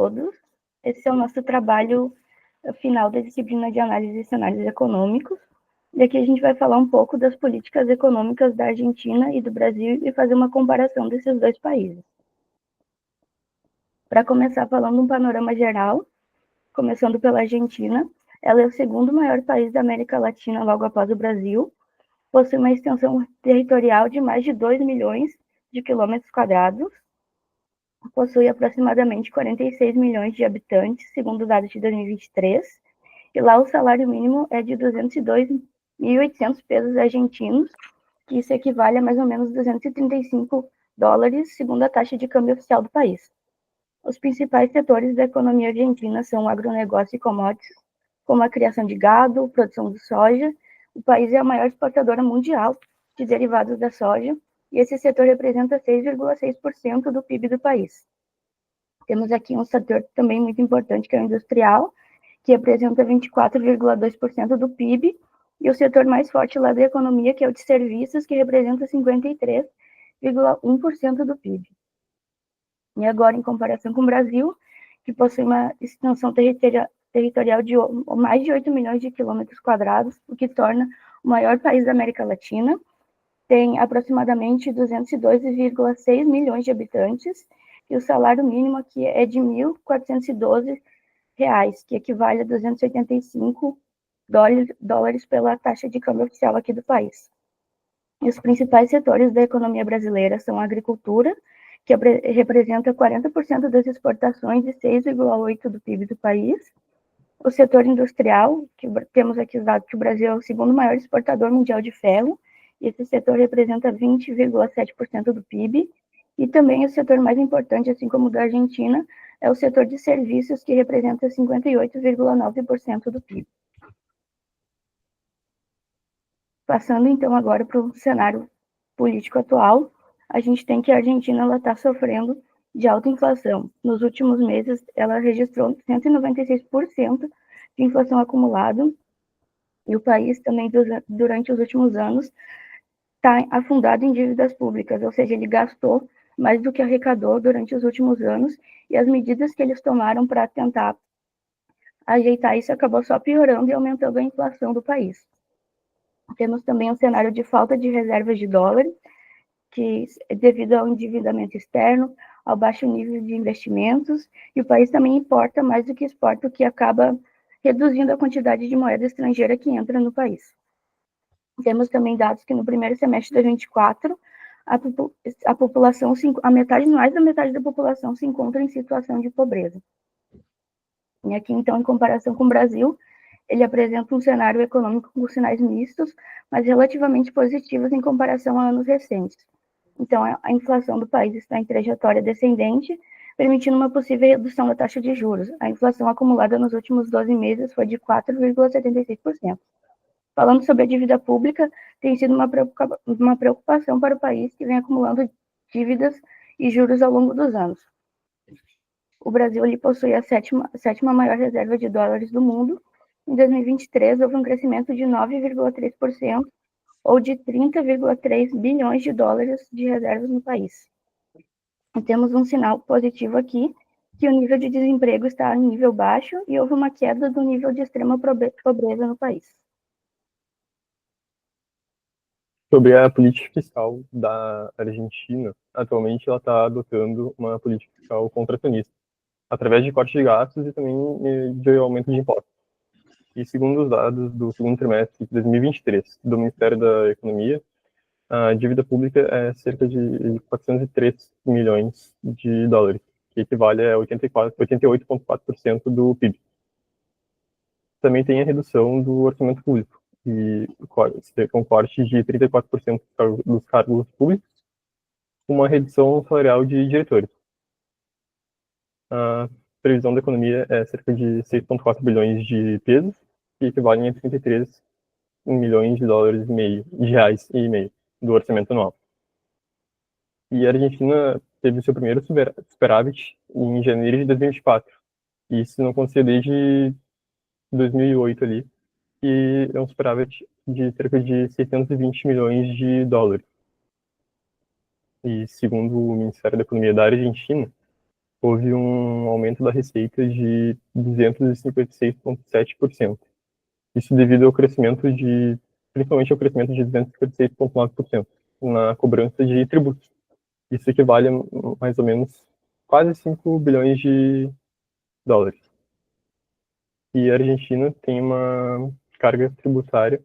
todos. Esse é o nosso trabalho final da disciplina de análise e cenários econômicos. E aqui a gente vai falar um pouco das políticas econômicas da Argentina e do Brasil e fazer uma comparação desses dois países. Para começar falando um panorama geral, começando pela Argentina, ela é o segundo maior país da América Latina logo após o Brasil, possui uma extensão territorial de mais de 2 milhões de quilômetros quadrados, possui aproximadamente 46 milhões de habitantes, segundo dados de 2023, e lá o salário mínimo é de 202.800 pesos argentinos, que isso equivale a mais ou menos 235 dólares, segundo a taxa de câmbio oficial do país. Os principais setores da economia argentina são o agronegócio e commodities, como a criação de gado, produção de soja. O país é a maior exportadora mundial de derivados da soja, e esse setor representa 6,6% do PIB do país. Temos aqui um setor também muito importante, que é o industrial, que representa 24,2% do PIB, e o setor mais forte lá da economia, que é o de serviços, que representa 53,1% do PIB. E agora, em comparação com o Brasil, que possui uma extensão territorial de mais de 8 milhões de quilômetros quadrados, o que torna o maior país da América Latina, tem aproximadamente 202,6 milhões de habitantes, e o salário mínimo aqui é de R$ 1.412, que equivale a 285 dólares pela taxa de câmbio oficial aqui do país. E os principais setores da economia brasileira são a agricultura, que representa 40% das exportações e 6,8% do PIB do país. O setor industrial, que temos aqui os dados que o Brasil é o segundo maior exportador mundial de ferro, e esse setor representa 20,7% do PIB. E também o setor mais importante, assim como o da Argentina, é o setor de serviços, que representa 58,9% do PIB. Passando, então, agora para o cenário político atual, a gente tem que a Argentina está sofrendo de alta inflação. Nos últimos meses, ela registrou 196% de inflação acumulada, e o país também, durante os últimos anos, está afundado em dívidas públicas, ou seja, ele gastou mais do que arrecadou durante os últimos anos, e as medidas que eles tomaram para tentar ajeitar isso acabou só piorando e aumentando a inflação do país. Temos também um cenário de falta de reservas de dólares, que devido ao endividamento externo, ao baixo nível de investimentos, e o país também importa mais do que exporta, o que acaba reduzindo a quantidade de moeda estrangeira que entra no país. Temos também dados que no primeiro semestre de 2024, a população, mais da metade da população se encontra em situação de pobreza. E aqui, então, em comparação com o Brasil, ele apresenta um cenário econômico com sinais mistos, mas relativamente positivos em comparação a anos recentes. Então, a inflação do país está em trajetória descendente, permitindo uma possível redução da taxa de juros. A inflação acumulada nos últimos 12 meses foi de 4,76%. Falando sobre a dívida pública, tem sido uma preocupação para o país, que vem acumulando dívidas e juros ao longo dos anos. O Brasil possui a sétima maior reserva de dólares do mundo. Em 2023, houve um crescimento de 9,3%, ou de 30,3 bilhões de dólares de reservas no país. E temos um sinal positivo aqui, que o nível de desemprego está em nível baixo e houve uma queda do nível de extrema pobreza no país. Sobre a política fiscal da Argentina, atualmente ela está adotando uma política fiscal contracionista, através de corte de gastos e também de aumento de impostos. E segundo os dados do segundo trimestre de 2023 do Ministério da Economia, a dívida pública é cerca de 403 milhões de dólares, que equivale a 88,4% do PIB. Também tem a redução do orçamento público, com corte de 34% dos cargos públicos, uma redução salarial de diretores. A previsão da economia é cerca de 6,4 bilhões de pesos, que equivalem a 33 milhões de dólares e meio, de reais e meio, do orçamento anual. E a Argentina teve seu primeiro superávit em janeiro de 2024. E isso não acontecia desde 2008 ali, e é um superávit de cerca de 620 milhões de dólares. E segundo o Ministério da Economia da Argentina, houve um aumento da receita de 256,7%. Isso devido ao crescimento principalmente ao crescimento de 256,9% na cobrança de tributos. Isso equivale a mais ou menos quase 5 bilhões de dólares. E a Argentina tem uma carga tributária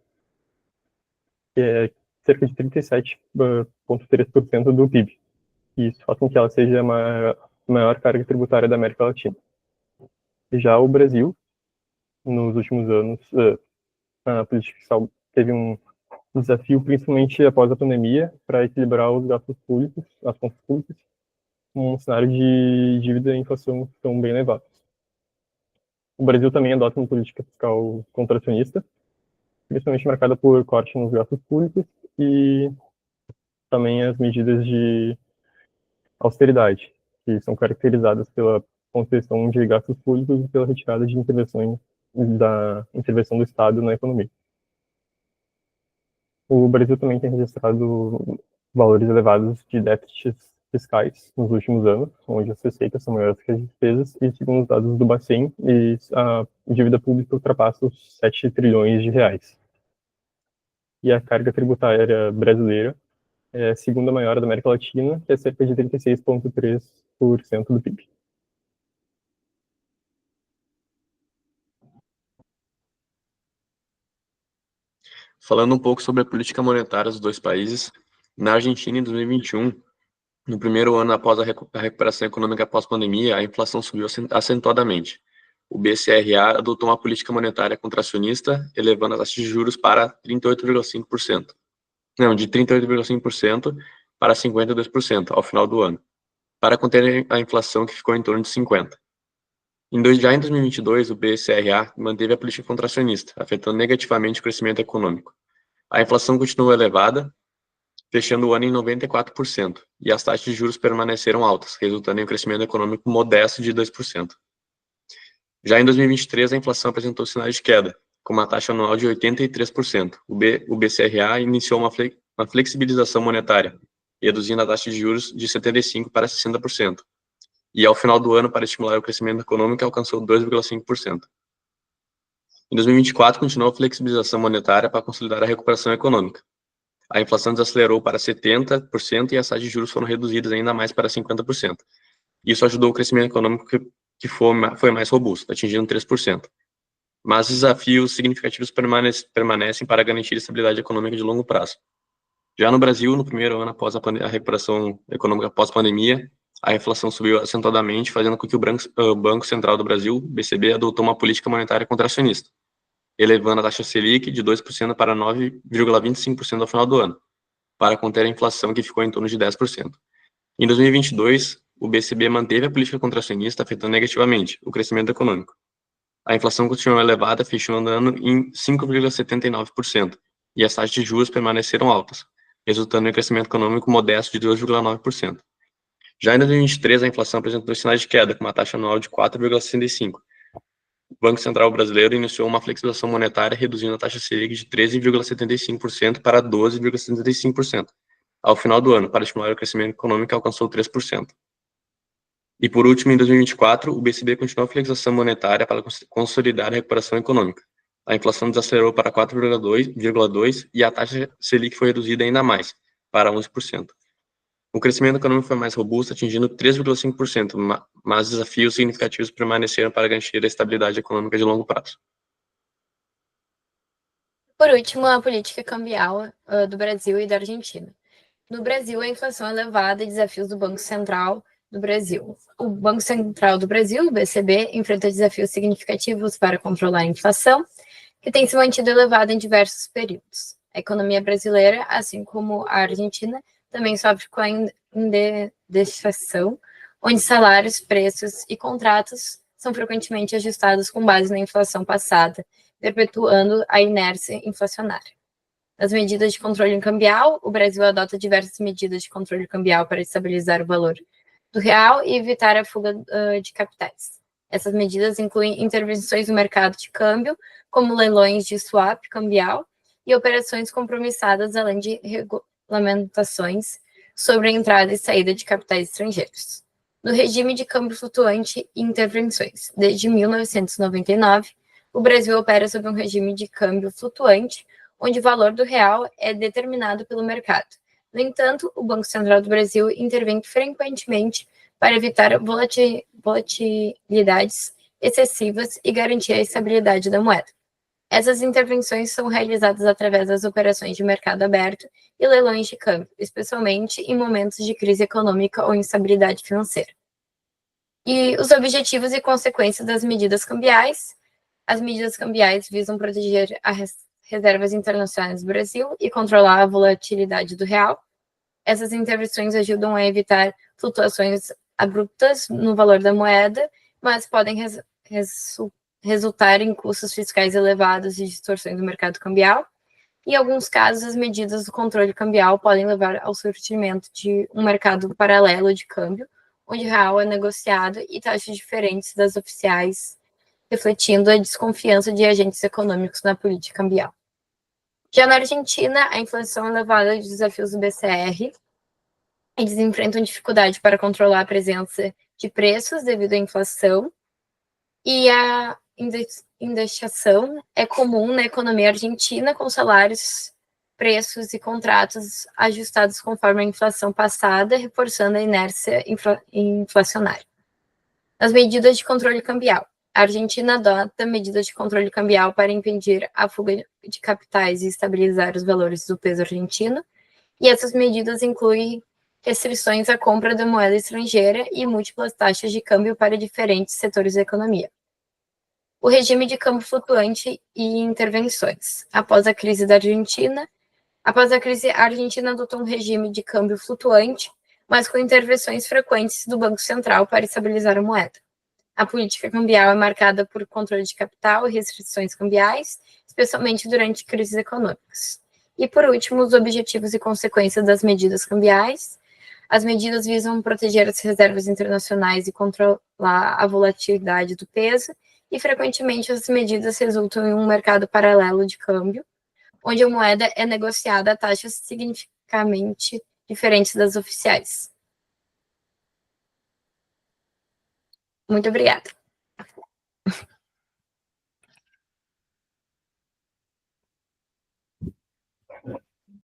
que é cerca de 37,3% do PIB. E isso faz com que ela seja a maior carga tributária da América Latina. Já o Brasil, nos últimos anos, a política fiscal teve um desafio, principalmente após a pandemia, para equilibrar os gastos públicos, as contas públicas, um cenário de dívida e inflação que estão bem elevados. O Brasil também adota uma política fiscal contracionista, principalmente marcada por corte nos gastos públicos e também as medidas de austeridade, que são caracterizadas pela concessão de gastos públicos e pela retirada de intervenção do Estado na economia. O Brasil também tem registrado valores elevados de déficits fiscais nos últimos anos, onde as receitas são maiores que as despesas, e segundo os dados do Bacen, a dívida pública ultrapassa os 7 trilhões de reais. E a carga tributária brasileira é a segunda maior da América Latina, que é cerca de 36,3% do PIB. Falando um pouco sobre a política monetária dos dois países, na Argentina, em 2021, no primeiro ano após a recuperação econômica pós-pandemia, a inflação subiu acentuadamente. O BCRA adotou uma política monetária contracionista, elevando a taxa de juros para 38,5%. Não, de 38,5% para 52% ao final do ano, para conter a inflação que ficou em torno de 50%. Já em 2022, o BCRA manteve a política contracionista, afetando negativamente o crescimento econômico. A inflação continuou elevada, fechando o ano em 94%, e as taxas de juros permaneceram altas, resultando em um crescimento econômico modesto de 2%. Já em 2023, a inflação apresentou sinais de queda, com uma taxa anual de 83%. O BCRA iniciou uma flexibilização monetária, reduzindo a taxa de juros de 75% para 60%. E ao final do ano, para estimular o crescimento econômico, alcançou 2,5%. Em 2024, continuou a flexibilização monetária para consolidar a recuperação econômica. A inflação desacelerou para 70% e as taxas de juros foram reduzidas ainda mais para 50%. Isso ajudou o crescimento econômico que foi mais robusto, atingindo 3%. Mas desafios significativos permanecem para garantir a estabilidade econômica de longo prazo. Já no Brasil, no primeiro ano após a recuperação econômica pós-pandemia, a inflação subiu acentuadamente, fazendo com que o Banco Central do Brasil, BCB, adotou uma política monetária contracionista, elevando a taxa Selic de 2% para 9,25% ao final do ano, para conter a inflação que ficou em torno de 10%. Em 2022, o BCB manteve a política contracionista, afetando negativamente o crescimento econômico. A inflação continuou elevada, fechando o ano em 5,79%, e as taxas de juros permaneceram altas, resultando em um crescimento econômico modesto de 2,9%. Já em 2023, a inflação apresentou sinais de queda, com uma taxa anual de 4,65%. O Banco Central brasileiro iniciou uma flexibilização monetária, reduzindo a taxa Selic de 13,75% para 12,75%. Ao final do ano, para estimular o crescimento econômico, alcançou 3%. E por último, em 2024, o BCB continuou a flexibilização monetária para consolidar a recuperação econômica. A inflação desacelerou para 4,2% e a taxa Selic foi reduzida ainda mais, para 11%. O crescimento econômico foi mais robusto, atingindo 3,5%, mas desafios significativos permaneceram para garantir a estabilidade econômica de longo prazo. Por último, a política cambial do Brasil e da Argentina. No Brasil, a inflação elevada e desafios do Banco Central do Brasil. O Banco Central do Brasil, o BCB, enfrenta desafios significativos para controlar a inflação, que tem se mantido elevada em diversos períodos. A economia brasileira, assim como a Argentina, também sofre com a indexação, onde salários, preços e contratos são frequentemente ajustados com base na inflação passada, perpetuando a inércia inflacionária. Nas medidas de controle cambial, o Brasil adota diversas medidas de controle cambial para estabilizar o valor do real e evitar a fuga de capitais. Essas medidas incluem intervenções no mercado de câmbio, como leilões de swap cambial e operações compromissadas, além de regulamentações sobre a entrada e saída de capitais estrangeiros. no regime de câmbio flutuante e intervenções. Desde 1999, o Brasil opera sob um regime de câmbio flutuante, onde o valor do real é determinado pelo mercado. No entanto, o Banco Central do Brasil intervém frequentemente para evitar volatilidades excessivas e garantir a estabilidade da moeda. Essas intervenções são realizadas através das operações de mercado aberto e leilões de câmbio, especialmente em momentos de crise econômica ou instabilidade financeira. E os objetivos e consequências das medidas cambiais. As medidas cambiais visam proteger as reservas internacionais do Brasil e controlar a volatilidade do real. Essas intervenções ajudam a evitar flutuações abruptas no valor da moeda, mas podem resultar em custos fiscais elevados e distorções do mercado cambial. Em alguns casos, as medidas do controle cambial podem levar ao surgimento de um mercado paralelo de câmbio, onde o real é negociado e taxas diferentes das oficiais, refletindo a desconfiança de agentes econômicos na política cambial. Já na Argentina, a inflação elevada e os desafios do BCR, eles enfrentam dificuldade para controlar a presença de preços devido à inflação, e a indexação é comum na economia argentina, com salários, preços e contratos ajustados conforme a inflação passada, reforçando a inércia inflacionária. As medidas de controle cambial. A Argentina adota medidas de controle cambial para impedir a fuga de capitais e estabilizar os valores do peso argentino, e essas medidas incluem restrições à compra da moeda estrangeira e múltiplas taxas de câmbio para diferentes setores da economia. O regime de câmbio flutuante e intervenções. Após a crise, a Argentina adotou um regime de câmbio flutuante, mas com intervenções frequentes do Banco Central para estabilizar a moeda. A política cambial é marcada por controle de capital e restrições cambiais, especialmente durante crises econômicas. E, por último, os objetivos e consequências das medidas cambiais. As medidas visam proteger as reservas internacionais e controlar a volatilidade do peso, e frequentemente as medidas resultam em um mercado paralelo de câmbio, onde a moeda é negociada a taxas significativamente diferentes das oficiais. Muito obrigada.